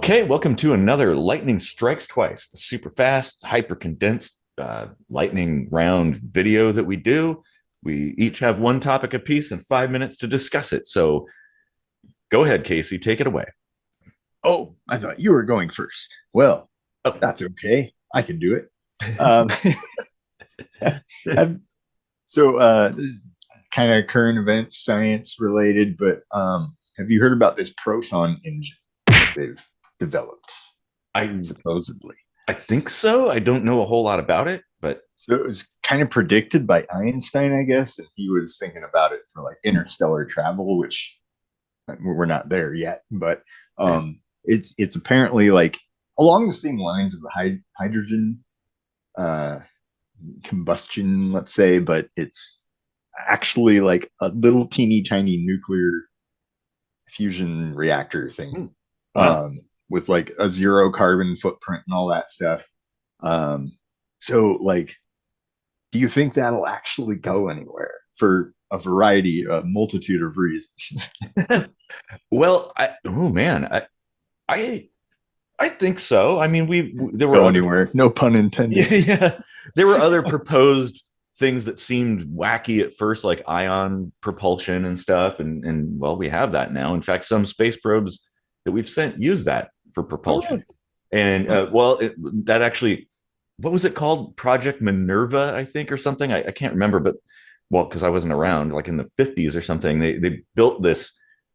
Okay, welcome to another Lightning Strikes Twice, the super fast, hyper condensed lightning round video that we do. We each have one topic apiece and 5 minutes to discuss it. So go ahead, Casey, take it away. Oh, I thought you were going first. Well, Oh, that's okay. I can do it. Um, this is kind of current events, science related, but have you heard about this Proton engine that they've developed, I supposedly? I think so. I don't know a whole lot about it, but So it was kind of predicted by Einstein, I guess, and he was thinking about it for like interstellar travel, which we're not there yet, but yeah. it's apparently like along the same lines of the hydrogen uh, combustion, let's say, but it's actually like a little teeny tiny nuclear fusion reactor thing, Hmm. Wow. with like a zero carbon footprint and all that stuff. Um, so, like, do you think that'll actually go anywhere for a multitude of reasons? Well, oh man, I I think so. I mean, there were Go other anywhere? No pun yeah, intended. yeah. There were other proposed things that seemed wacky at first, like ion propulsion and stuff. And well, we have that now. In fact, some space probes that we've sent use that for Oh, propulsion. really? And Huh. that actually, what was it called? Project Minerva, I think, or something. I can't remember, but well, because I wasn't around, like in the 50s or something, they built this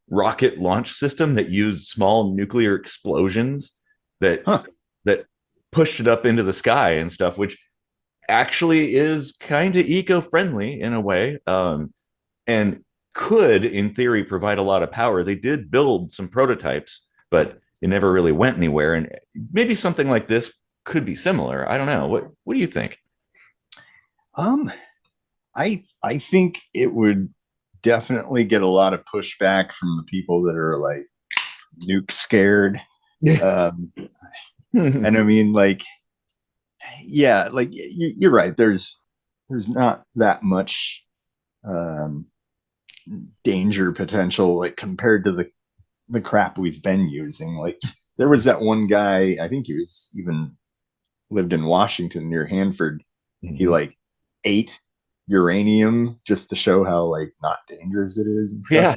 rocket launch system that used small nuclear explosions that Huh. that pushed it up into the sky and stuff, which actually is kind of eco-friendly in a way, and could, in theory, provide a lot of power. They did build some prototypes, but it never really went anywhere. And maybe something like this could be similar. I don't know. What do you think? Um, I think it would definitely get a lot of pushback from the people that are like nuke scared. Yeah. Um, and I mean, like, yeah, like you're right. There's not that much um, danger potential, like compared to the crap we've been using. Like, there was that one guy. I think he was even lived in Washington near Hanford. He Mhm. like ate uranium just to show how like not dangerous it is and stuff Yeah.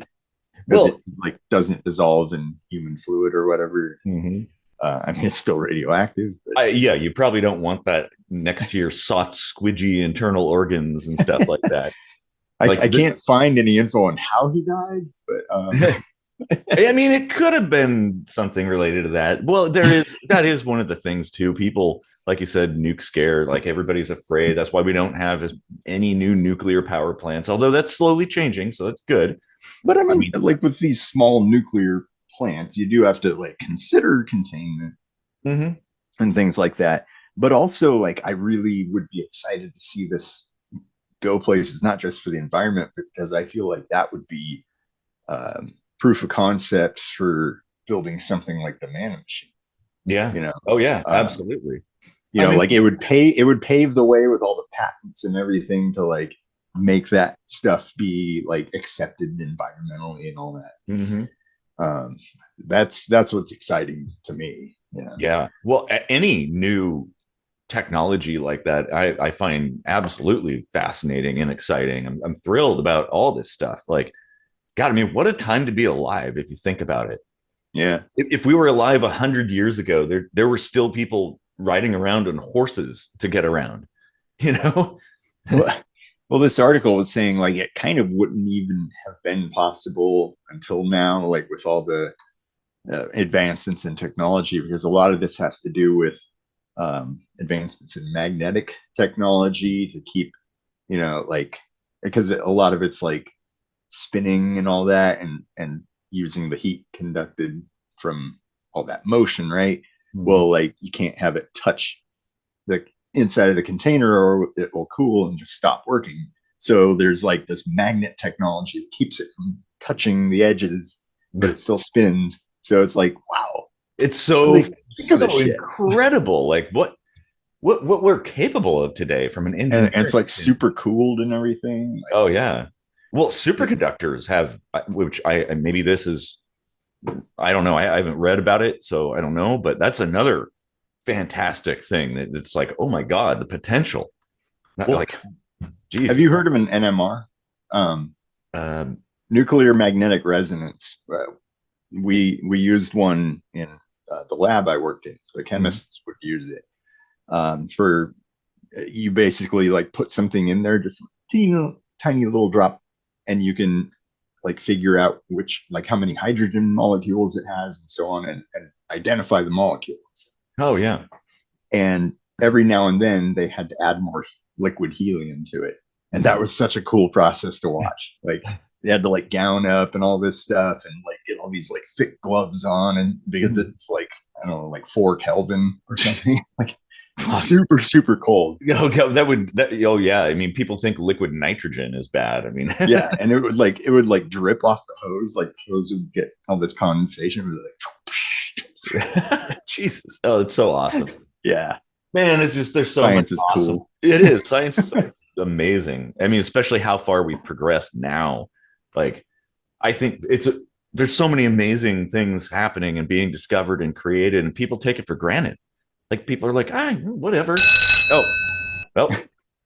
because Well, it like doesn't dissolve in human fluid or whatever. mhm. I mean, it's still radioactive, but Yeah, you probably don't want that next to your soft, squidgy internal organs and stuff like that. I Like, can't find any info on how he died. But I mean, it could have been something related to that. Well, that is one of the things too. People, like you said, nuke scare, like everybody's afraid. That's why we don't have any new nuclear power plants, although that's slowly changing, so that's good. but I I mean, mean, like with these small nuclear plants, you do have to like consider containment mhm. and things like that. But also, like, I really would be excited to see this go places, not just for the environment, because I feel like that would be proof of concept for building something like the man machine. Yeah. You know, Oh yeah, um, absolutely. I like mean, it would pave the way with all the patents and everything to like make that stuff be like accepted environmentally and all that. mhm. Um, that's what's exciting to me. Yeah. Well, any new technology like that, I find absolutely fascinating and exciting. I'm thrilled about all this stuff. Like, God, I mean, what a time to be alive if you think about it. Yeah. If we were alive 100 years ago, there were still people riding around on horses to get around. You know? Well, well, this article was saying like it kind of wouldn't even have been possible until now, like with all the advancements in technology, because a lot of this has to do with advancements in magnetic technology to keep, like, because a lot of it's like spinning and all that, and using the heat conducted from all that motion, right? Mhm. Well, like you can't have it touch the inside of the container or it will cool and just stop working. So there's like this magnet technology that keeps it from touching the edges, but it still spins. So it's like, wow, It's what do so they think of this so shit? incredible. Like what we're capable of today from an And it's engineering like super standpoint. cooled and everything. Oh yeah. Well, Like, superconductors have, which I maybe this is I don't know. I haven't read about it, so I don't know. But that's another fantastic thing that it's like, oh my god, the potential. Not Well, like have Jesus. you heard of an NMR? Um, Um, Nuclear magnetic resonance. We used one in the lab I worked in. The mhm. chemists would use it for you basically like put something in there, just teeny, tiny little drop, and you can like figure out which like how many hydrogen molecules it has and so on, and identify the molecules. Oh yeah. And every now and then they had to add more liquid helium to it, and that was such a cool process to watch. Like they had to like gown up and all this stuff and like get all these like thick gloves on, and because it's like I don't know, like 4 Kelvin or something. Like super super cold. Okay, that would that oh yeah. I mean, people think liquid nitrogen is bad. I mean, Yeah, and it would like drip off the hose. Like the hose would get all this condensation. It was Jesus. Oh, it's so awesome. like, yeah, Man, it's just there's so much science is awesome. cool. It is. Science is amazing. I mean, especially how far we've progressed now. Like, I think there's so many amazing things happening and being discovered and created, and people take it for granted. Like people are like, whatever. Oh, well,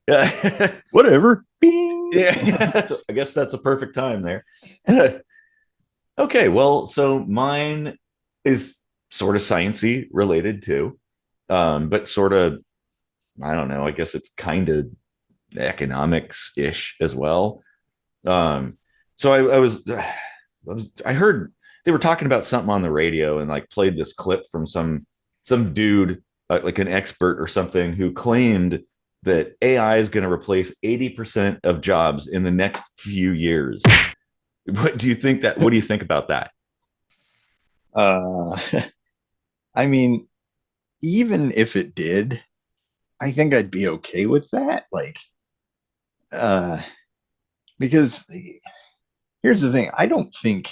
yeah. Whatever. Bing. Yeah. I guess that's a perfect time there. Okay, well, so mine is sort of sciencey related too, but sort of I don't know. I guess it's kind of economics ish as well. Um, so I heard they were talking about something on the radio and like played this clip from some dude like an expert or something who claimed that AI is going to replace 80% of jobs in the next few years. What do you think that? What do you think about that? uh, I mean, even if it did, I think I'd be okay with that. Like, uh, because here's the thing: I don't think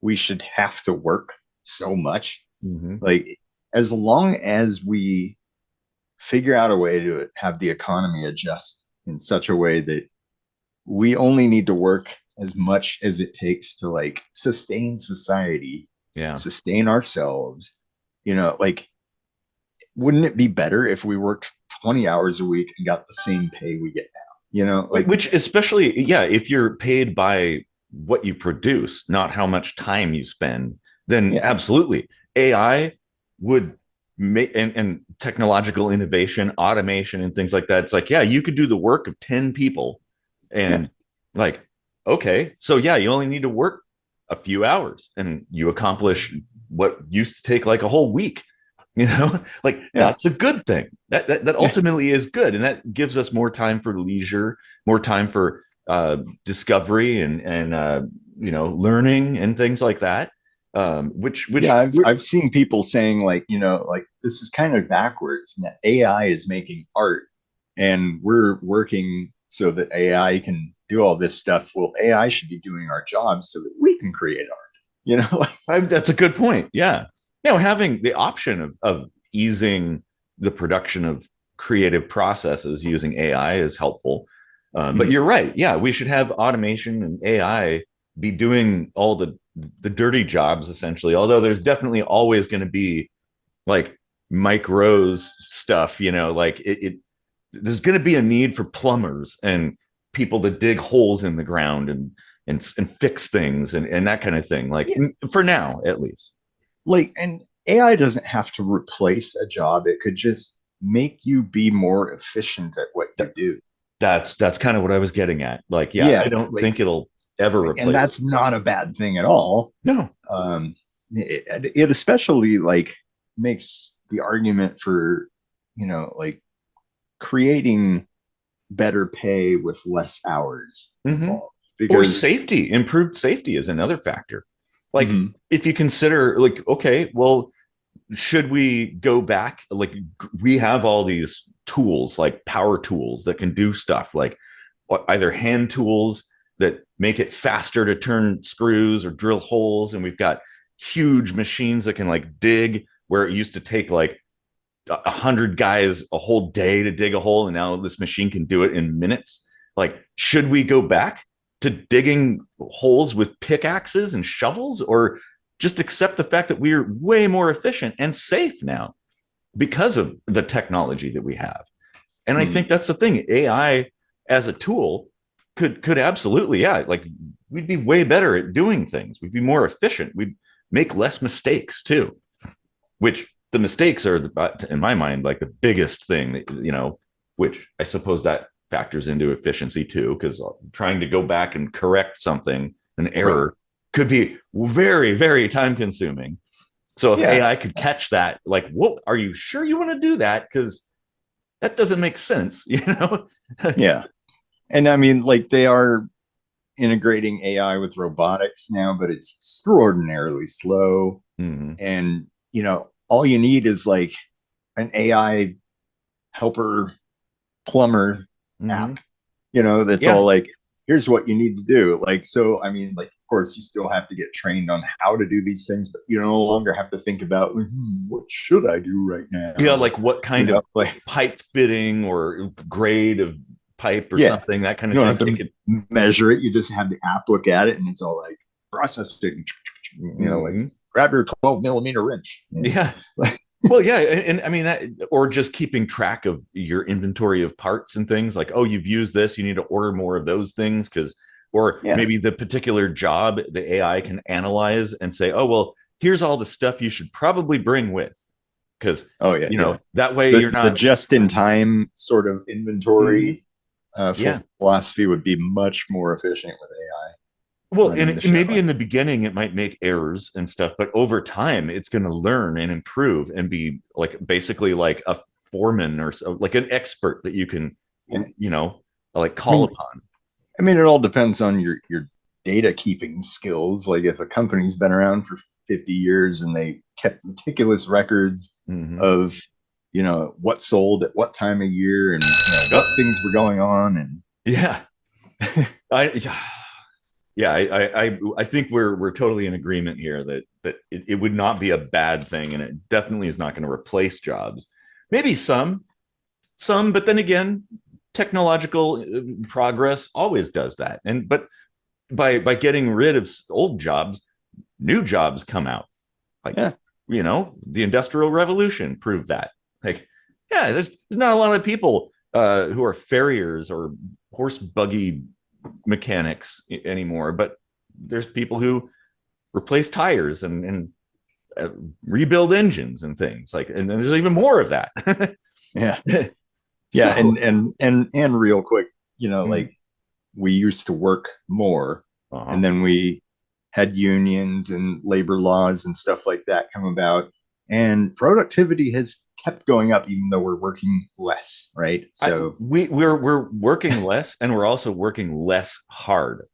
we should have to work so much. Mm-hmm. Like, as long as we figure out a way to have the economy adjust in such a way that we only need to work as much as it takes to like sustain society, Yeah. sustain ourselves, like wouldn't it be better if we worked 20 hours a week and got the same pay we get now? Like Which especially, yeah, if you're paid by what you produce, not how much time you spend, then yeah, absolutely. AI would make and technological innovation, automation, and things like that. It's like, yeah, you could do the work of 10 people yeah, and like, okay, so yeah, you only need to work a few hours and you accomplish what used to take like a whole week. Like yeah, that's a good thing. That yeah, ultimately is good, and that gives us more time for leisure, more time for discovery and learning and things like that. Which yeah. I've seen people saying like, like this is kind of backwards and that AI is making art and we're working so that AI can do all this stuff. Well, AI should be doing our jobs so that we can create art. that's a good point. Yeah, having the option of easing the production of creative processes using AI is helpful. But Mhm. you're right. Yeah, we should have automation and AI be doing all the dirty jobs essentially. Although there's definitely always going to be like Mike Rose stuff. Like it there's going to be a need for plumbers and people to dig holes in the ground and fix things and that kind of thing. Like Yeah, for now, at least. like and AI doesn't have to replace a job. It could just make you be more efficient at what you That, do. that's kind of what I was getting at. Like, yeah, I Yeah, don't think it'll ever and replace. that's not a bad thing at all. No. It especially like makes the argument for like creating better pay with less hours Mm-hmm. involved Or because safety, improved safety is another factor. Like, mhm, if you consider, like, okay, well, should we go back? Like, we have all these tools, like power tools that can do stuff, like either hand tools that make it faster to turn screws or drill holes. And we've got huge machines that can like dig where it used to take like 100 guys a whole day to dig a hole. And now this machine can do it in minutes. Like, should we go back to digging holes with pickaxes and shovels? Or just accept the fact that we're way more efficient and safe now because of the technology that we have. And I think Hmm. that's the thing. AI as a tool could absolutely, yeah, like we'd be way better at doing things. We'd be more efficient. We'd make less mistakes too, which the mistakes are, in my mind, like the biggest thing that, which I suppose that factors into efficiency too, because trying to go back and correct something, an Right. error, could be very, very time consuming. So if Yeah. AI could catch that, like, what are you sure you want to do that? Because that doesn't make sense, you know? Yeah. And I mean, like they are integrating AI with robotics now, but it's extraordinarily slow. Mm-hmm. And, all you need is like an AI helper plumber Mm-hmm. app, that's all Yeah. like, here's what you need to do. Like, so, I mean, like, of course, you still have to get trained on how to do these things, but you no longer have to think about, like, what should I do right Yeah. now? Like what kind of Like, pipe fitting or grade of pipe or yeah, something, that kind you of don't thing. have to measure it. You just have the app look at it and it's all like, process it, like Mm-hmm. grab your 12 millimeter wrench. Yeah. Like, Well, yeah, and I mean that, or just keeping track of your inventory of parts and things like, oh, you've used this, you need to order more of those things because, or yeah. maybe the particular job the AI can analyze and say, oh, well, here's all the stuff you should probably bring with, because Oh, yeah. Yeah. that way you're The not. just in time sort of Mhm. inventory Yeah. philosophy would be much more efficient with AI Well, running and the maybe show. in the beginning it might make errors and stuff, but over time it's going to learn and improve and be like basically like a foreman or so, like an expert that you can, Yeah. you know, like I call mean, upon. it all depends on your data keeping skills. Like if a company's been around for 50 years and they kept meticulous records Mm-hmm. of, what sold at what time of year and, what Yep. things were going on. And Yeah. I yeah, I think we're totally in agreement here that it would not be a bad thing, and it definitely is not going to replace jobs. Maybe some, but then again, technological progress always does that. And but by getting rid of old jobs, new jobs come out. Like, yeah, the Industrial Revolution proved that. Like, yeah, there's not a lot of people who are farriers or horse buggy mechanics anymore, but there's people who replace tires and uh, rebuild engines and things like, and there's even more of that. yeah, yeah. So, And real quick, mm, like we used to work more uh-huh. and then we had unions and labor laws and stuff like that come about and productivity has kept going up even though we're working less, right? So We're working less and we're also working less hard.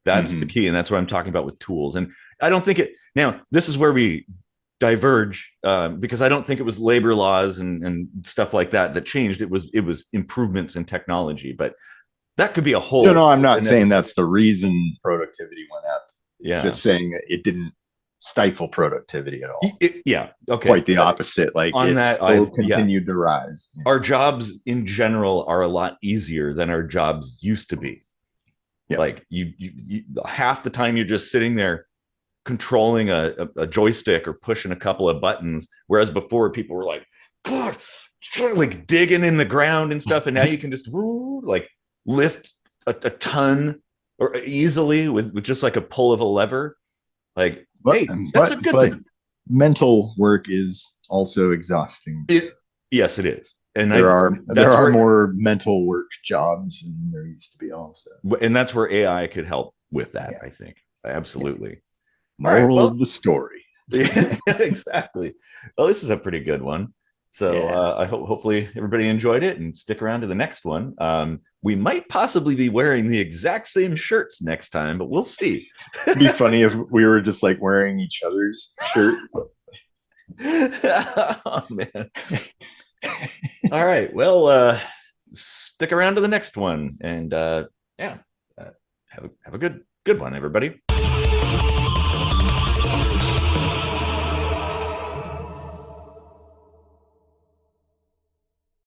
That's the mhm. key, and that's what I'm talking about with tools. And I don't think it. Now, this is where we diverge, because I don't think it was labor laws and stuff like that changed. It was improvements in technology, but that could be a whole I'm not an saying episode. that's the reason productivity went up, Yeah. just saying that it didn't stifle productivity at all. Yeah. Okay. Quite the opposite, like On it that, still yeah, continued to rise. our jobs in general are a lot easier than our jobs used to be. Yep. Like you half the time you're just sitting there controlling a joystick or pushing a couple of buttons, whereas before people were like, God, like digging in the ground and stuff, and now you can just like lift a ton or easily with just like a pull of a lever. Like, but hey, that's but a good but thing. mental work is also exhausting. It Yes, it is, and There I are that's where more mental work jobs than there used to be also. that's where AI could help with that. Yeah. I think Yeah. absolutely. All right, Moral well, of the story. yeah, exactly. Well, this is a pretty good one. So Yeah. I hope hopefully everybody enjoyed it and stick around to the next one. We might possibly be wearing the exact same shirts next time, but we'll see. It'd be funny if we were just like wearing each other's shirt. Oh man. All right. Well, stick around to the next one, and yeah, have a good one, everybody.